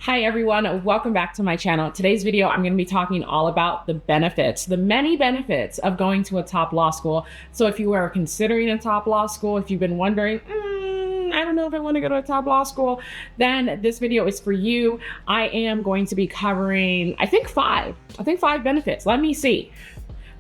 Hi everyone, welcome back to my channel. Today's video, I'm going to be talking all about the benefits, the many benefits of going to a top law school. So if you are considering a top law school, if you've been wondering, I don't know if I want to go to a top law school, then this video is for you. I am going to be covering, I think five benefits. Let me see,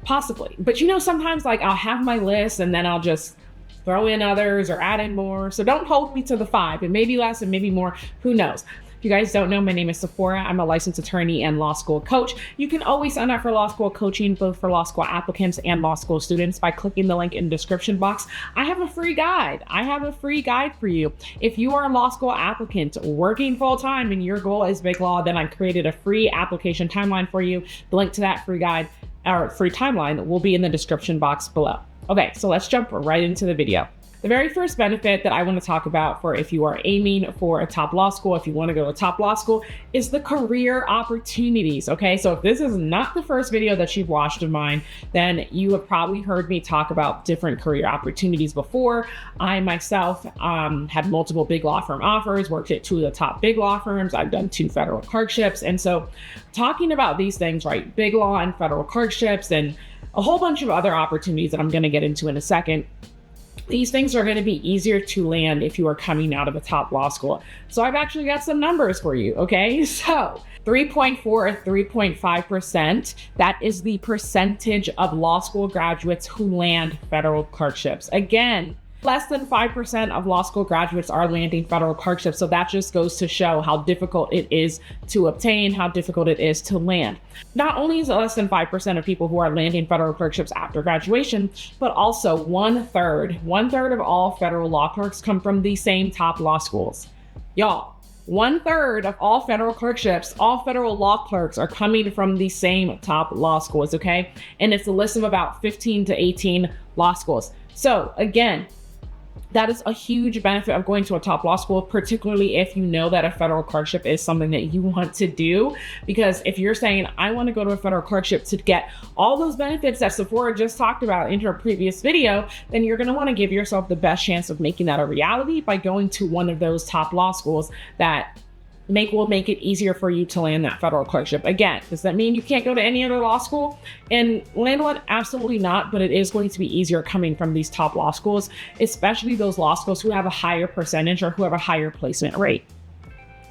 possibly. But sometimes like I'll have my list and then I'll just throw in others or add in more. So don't hold me to the five. It may be less and maybe more, who knows? If you guys don't know, my name is Sephora. I'm a licensed attorney and law school coach. You can always sign up for law school coaching, both for law school applicants and law school students, by clicking the link in the description box. I have a free guide. For you. If you are a law school applicant working full time and your goal is big law, then I created a free application timeline for you. The link to that free guide or free timeline will be in the description box below. Okay, so let's jump right into the video. The very first benefit that I want to talk about for if you are aiming for a top law school, if you want to go to a top law school, is the career opportunities. Okay, so if this is not the first video that you've watched of mine, then you have probably heard me talk about different career opportunities before. I myself had multiple big law firm offers, worked at 2 of the top big law firms. I've done 2 federal clerkships. And so talking about these things, right, big law and federal clerkships and a whole bunch of other opportunities that I'm going to get into in a second, these things are going to be easier to land if you are coming out of a top law school. So I've actually got some numbers for you, okay? So 3.4 or 3.5%, that is the percentage of law school graduates who land federal clerkships. Again, less than 5% of law school graduates are landing federal clerkships. So that just goes to show how difficult it is to obtain, how difficult it is to land. Not only is it less than 5% of people who are landing federal clerkships after graduation, but also one third of all federal law clerks come from the same top law schools. Y'all, 1/3 of all federal clerkships, all federal law clerks are coming from the same top law schools, okay? And it's a list of about 15 to 18 law schools. So again, that is a huge benefit of going to a top law school, particularly if you know that a federal clerkship is something that you want to do. Because if you're saying, I want to go to a federal clerkship to get all those benefits that Sephora just talked about in her previous video, then you're going to want to give yourself the best chance of making that a reality by going to one of those top law schools that will make it easier for you to land that federal clerkship. Again, does that mean you can't go to any other law school and land one? Absolutely not, but it is going to be easier coming from these top law schools, especially those law schools who have a higher percentage or who have a higher placement rate.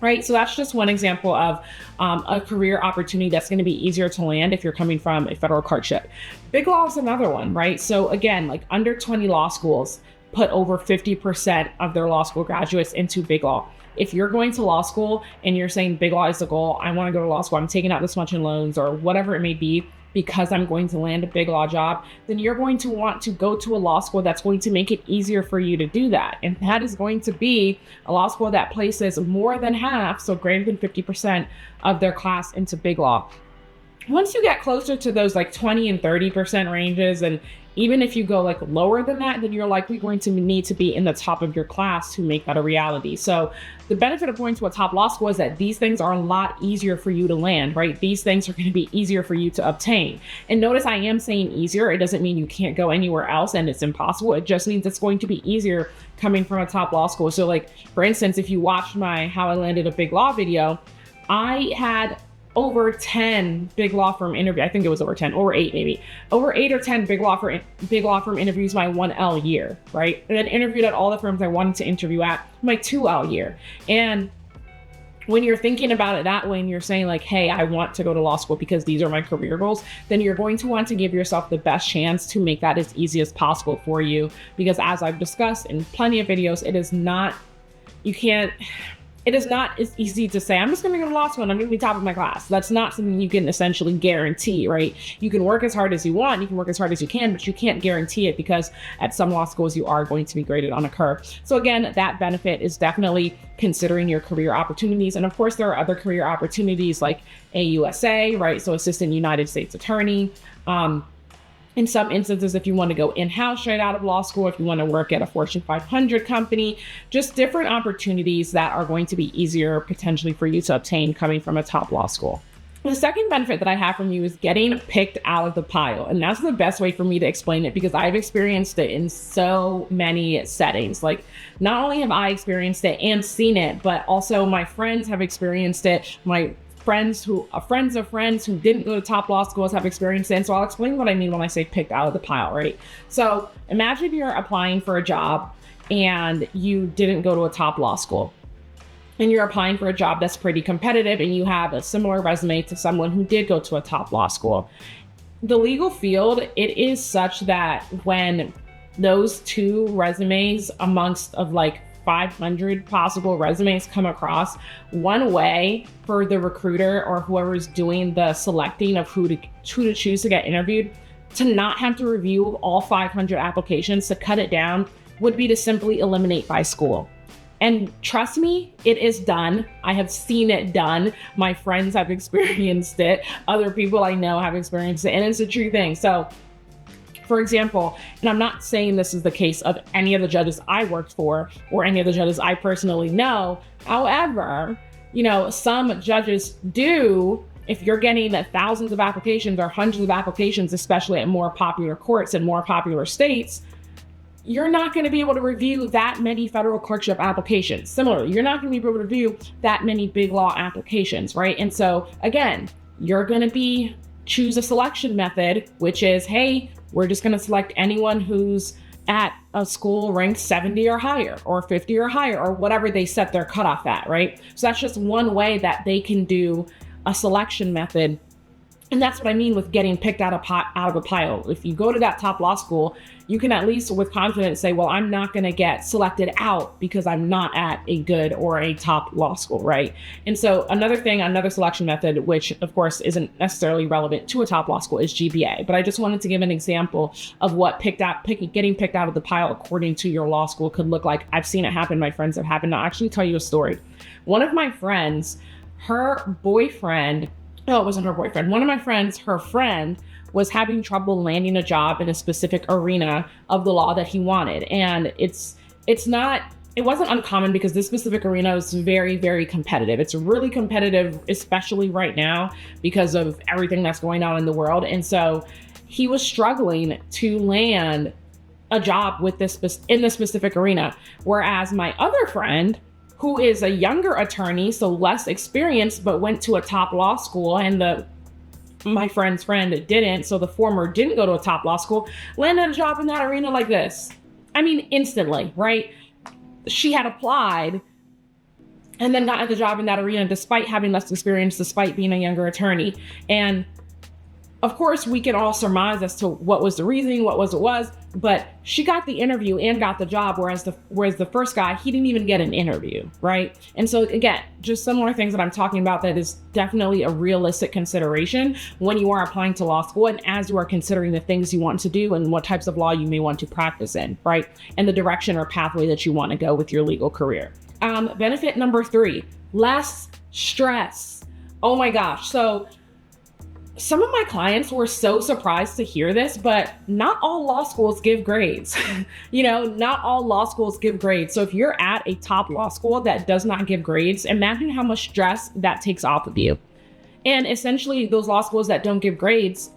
Right, so that's just one example of a career opportunity that's going to be easier to land if you're coming from a federal clerkship. Big law is another one, right? So again, like under 20 law schools put over 50% of their law school graduates into big law. If you're going to law school and you're saying big law is the goal, I want to go to law school, I'm taking out this much in loans or whatever it may be because I'm going to land a big law job, then you're going to want to go to a law school that's going to make it easier for you to do that. And that is going to be a law school that places more than half, so greater than 50% of their class into big law. Once you get closer to those like 20 and 30% ranges, and even if you go like lower than that, then you're likely going to need to be in the top of your class to make that a reality. So the benefit of going to a top law school is that these things are a lot easier for you to land, right? These things are going to be easier for you to obtain. And notice I am saying easier. It doesn't mean you can't go anywhere else and it's impossible. It just means it's going to be easier coming from a top law school. So like, for instance, if you watched my How I Landed a Big Law video, I had over 10 big law firm interviews. I think it was over 10, over 8 maybe. Over 8 or 10 big law firm interviews my 1L year, right? And then interviewed at all the firms I wanted to interview at my 2L year. And when you're thinking about it that way and you're saying like, hey, I want to go to law school because these are my career goals, then you're going to want to give yourself the best chance to make that as easy as possible for you. Because as I've discussed in plenty of videos, it is not as easy to say, I'm just going to go to law school and I'm going to be top of my class. That's not something you can essentially guarantee, right? You can work as hard as you want, you can work as hard as you can, but you can't guarantee it because at some law schools you are going to be graded on a curve. So again, that benefit is definitely considering your career opportunities. And of course, there are other career opportunities like AUSA, right? So Assistant United States Attorney. In some instances, if you want to go in-house straight out of law school, if you want to work at a Fortune 500 company, just different opportunities that are going to be easier potentially for you to obtain coming from a top law school. The second benefit that I have from you is getting picked out of the pile. And that's the best way for me to explain it, because I've experienced it in so many settings. Like, not only have I experienced it and seen it, but also my friends have experienced it. My friends of friends who didn't go to top law schools have experienced it. And so I'll explain what I mean when I say picked out of the pile, right? So imagine you're applying for a job and you didn't go to a top law school, and you're applying for a job that's pretty competitive, and you have a similar resume to someone who did go to a top law school. The legal field, it is such that when those two resumes amongst of like 500 possible resumes come across, one way for the recruiter or whoever's doing the selecting of who to choose to get interviewed to not have to review all 500 applications, to cut it down, would be to simply eliminate by school. And trust me, it is done. I have seen it done. My friends have experienced it. Other people I know have experienced it, and it's a true thing. So, for example, and I'm not saying this is the case of any of the judges I worked for or any of the judges I personally know. However, some judges do, if you're getting thousands of applications or hundreds of applications, especially at more popular courts and more popular states, you're not going to be able to review that many federal clerkship applications. Similarly, you're not going to be able to review that many big law applications, right? And so again, you're going to choose a selection method, which is, hey, we're just going to select anyone who's at a school ranked 70 or higher, or 50 or higher, or whatever they set their cutoff at, right? So that's just one way that they can do a selection method. And that's what I mean with getting picked out of a pile. If you go to that top law school, you can at least with confidence say, well, I'm not going to get selected out because I'm not at a good or a top law school, right? And so another selection method, which of course isn't necessarily relevant to a top law school, is GPA. But I just wanted to give an example of what getting picked out of the pile according to your law school could look like. I've seen it happen. My friends have happened. I'll actually tell you a story. One of my friends, her boyfriend, no, it wasn't her boyfriend. One of my friends, her friend, was having trouble landing a job in a specific arena of the law that he wanted. And it wasn't uncommon, because this specific arena is very, very competitive. It's really competitive, especially right now because of everything that's going on in the world. And so he was struggling to land a job in this specific arena. Whereas my other friend, who is a younger attorney, so less experienced, but went to a top law school, and my friend's friend didn't, so the former didn't go to a top law school, landed a job in that arena like this. I mean, instantly, right? She had applied and then got the job in that arena despite having less experience, despite being a younger attorney. And of course, we can all surmise as to what was the reasoning, what was, but she got the interview and got the job, whereas the first guy, he didn't even get an interview, right? And so again, just similar things that I'm talking about that is definitely a realistic consideration when you are applying to law school, and as you are considering the things you want to do and what types of law you may want to practice in, right? And the direction or pathway that you want to go with your legal career. Benefit number 3, less stress. Oh my gosh. So some of my clients were so surprised to hear this, but not all law schools give grades. Not all law schools give grades. So if you're at a top law school that does not give grades, imagine how much stress that takes off of you. And essentially, those law schools that don't give grades,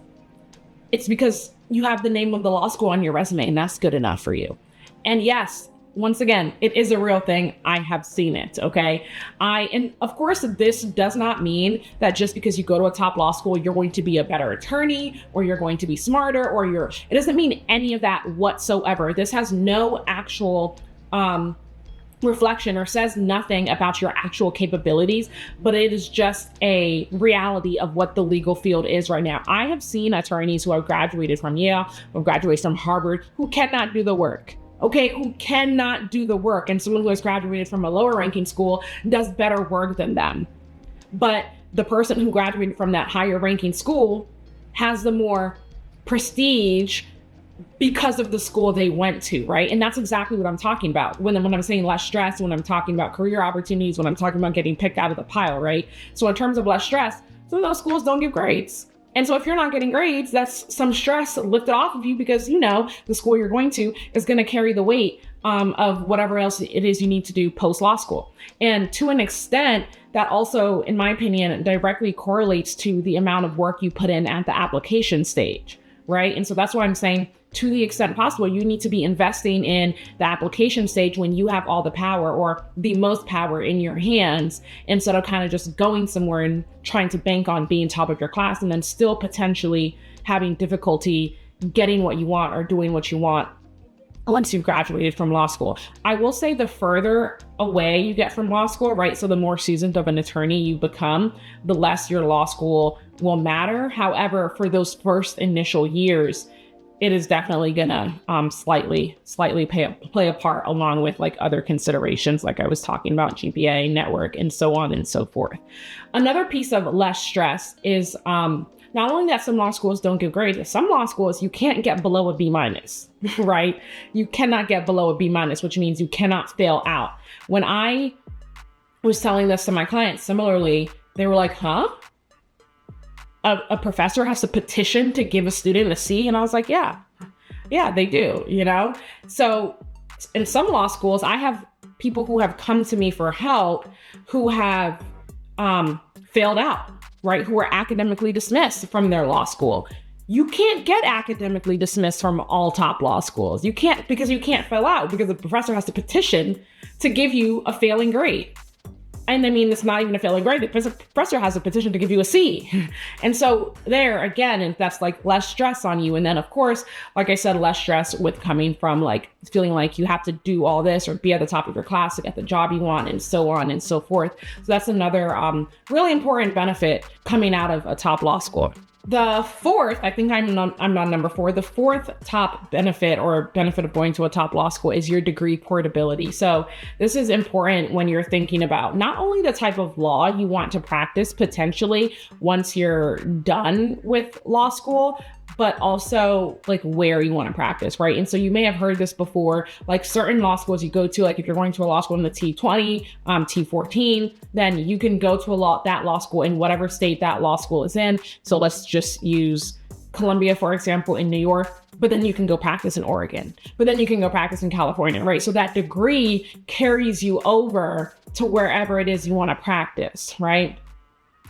it's because you have the name of the law school on your resume, and that's good enough for you. And yes, once again, it is a real thing. I have seen it, okay? And of course, this does not mean that just because you go to a top law school, you're going to be a better attorney, or you're going to be smarter, it doesn't mean any of that whatsoever. This has no actual reflection or says nothing about your actual capabilities, but it is just a reality of what the legal field is right now. I have seen attorneys who have graduated from Yale, or graduated from Harvard, who cannot do the work. Okay, who cannot do the work, and someone who has graduated from a lower ranking school does better work than them. But the person who graduated from that higher ranking school has the more prestige because of the school they went to, right? And that's exactly what I'm talking about when I'm saying less stress, when I'm talking about career opportunities, when I'm talking about getting picked out of the pile, right? So in terms of less stress, some of those schools don't give grades. And so if you're not getting grades, that's some stress lifted off of you, because the school you're going to is going to carry the weight of whatever else it is you need to do post law school. And to an extent, that also, in my opinion, directly correlates to the amount of work you put in at the application stage, right? And so that's why I'm saying, to the extent possible, you need to be investing in the application stage when you have all the power or the most power in your hands, instead of kind of just going somewhere and trying to bank on being top of your class and then still potentially having difficulty getting what you want or doing what you want once you've graduated from law school. I will say the further away you get from law school, right? So the more seasoned of an attorney you become, the less your law school will matter. However, for those first initial years, it is definitely gonna slightly play a part, along with like other considerations, like I was talking about, GPA, network, and so on and so forth. Another piece of less stress is not only that some law schools don't give grades, some law schools you can't get below a B-, right? You cannot get below a B-, which means you cannot fail out. When I was telling this to my clients, similarly, they were like, huh? A professor has to petition to give a student a C? And I was like, yeah, they do, you know? So in some law schools, I have people who have come to me for help who have failed out, right? Who are academically dismissed from their law school. You can't get academically dismissed from all top law schools. You can't, because you can't fail out, because the professor has to petition to give you a failing grade. And I mean, it's not even a failing grade. The professor has a petition to give you a C. And so there again, and that's like less stress on you. And then of course, like I said, less stress with coming from like feeling like you have to do all this or be at the top of your class to get the job you want, and so on and so forth. So that's another really important benefit coming out of a top law school. The fourth, I think I'm on number 4. The fourth top benefit or benefit of going to a top law school is your degree portability. So this is important when you're thinking about not only the type of law you want to practice potentially once you're done with law school, but also like where you want to practice, right? And so you may have heard this before, like certain law schools you go to, like if you're going to a law school in the T20, T14, then you can go to that law school in whatever state that law school is in. So let's just use Columbia, for example, in New York, but then you can go practice in Oregon, but then you can go practice in California, right? So that degree carries you over to wherever it is you want to practice, right?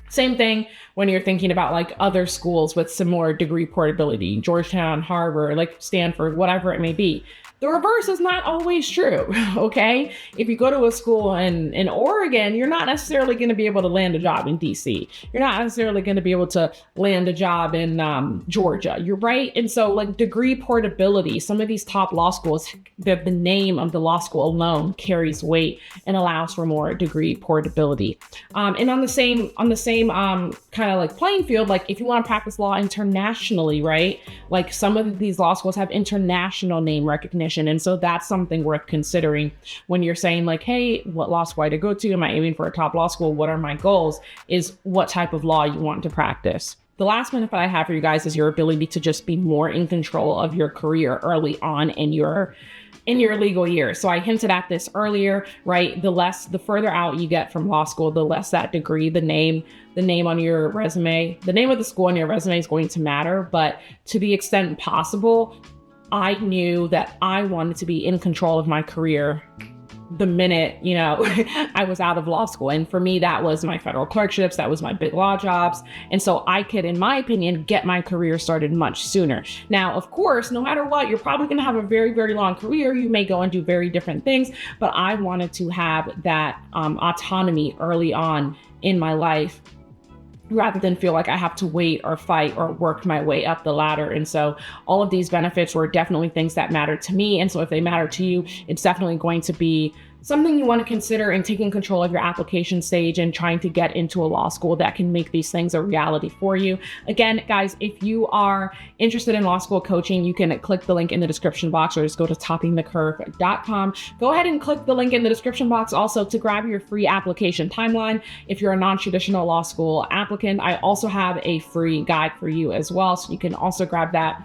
Same thing when you're thinking about like other schools with similar degree portability, Georgetown, Harvard, like Stanford, whatever it may be. The reverse is not always true, okay? If you go to a school in Oregon, you're not necessarily going to be able to land a job in DC. You're not necessarily going to be able to land a job in Georgia, you're right? And so like degree portability, some of these top law schools, the name of the law school alone carries weight and allows for more degree portability. And on the same kind of like playing field, like if you want to practice law internationally, right? Like some of these law schools have international name recognition. And so that's something worth considering when you're saying like, hey, what law school to go to? Am I aiming for a top law school? What are my goals? Is what type of law you want to practice. The last benefit I have for you guys is your ability to just be more in control of your career early on in your legal years. So I hinted at this earlier, right? The further out you get from law school, the less that degree, the name on your resume, the name of the school on your resume is going to matter. But to the extent possible, I knew that I wanted to be in control of my career the minute, I was out of law school. And for me, that was my federal clerkships, that was my big law jobs. And so I could, in my opinion, get my career started much sooner. Now, of course, no matter what, you're probably going to have a very, very long career. You may go and do very different things, but I wanted to have that autonomy early on in my life, rather than feel like I have to wait or fight or work my way up the ladder. And so all of these benefits were definitely things that matter to me. And so if they matter to you, it's definitely going to be something you want to consider in taking control of your application stage and trying to get into a law school that can make these things a reality for you. Again, guys, if you are interested in law school coaching, you can click the link in the description box or just go to toppingthecurve.com. Go ahead and click the link in the description box also to grab your free application timeline. If you're a non-traditional law school applicant, I also have a free guide for you as well. So you can also grab that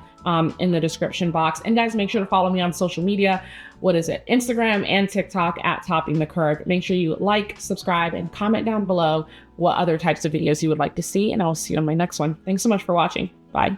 in the description box. And guys, make sure to follow me on social media. Instagram and TikTok at Topping the Curve. Make sure you like, subscribe, and comment down below what other types of videos you would like to see. And I'll see you on my next one. Thanks so much for watching. Bye.